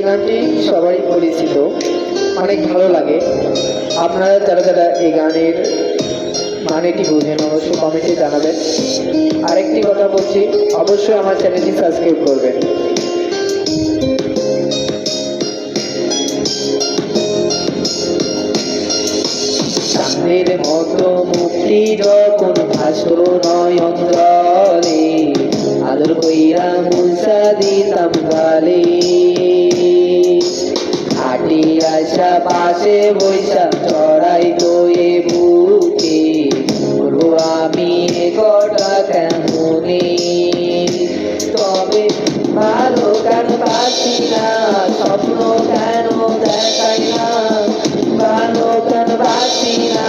এই গানটি সবারই পরিচিত, অনেক ভালো লাগে। আপনারা যারা যারা এই গানের মানেটি বোঝেন অবশ্যই কমেন্টে জানাবেন। আরেকটি কথা বলছি, অবশ্যই আমার চ্যানেলটি সাবস্ক্রাইব করবেন। চাঁদের মতো মুক্তি যখন ভাসো নয়ন জলে, আদর কইরা মুসা দিতাম গালে। হাটি আসা পাশে বৈশা চড়াই তোয়ে বুকে, বলবো আমি এ কটা কেমনে। তবে ভালো কেন বাসি না, স্বপ্ন কেন দেখাই না, ভালো কেন বাসি না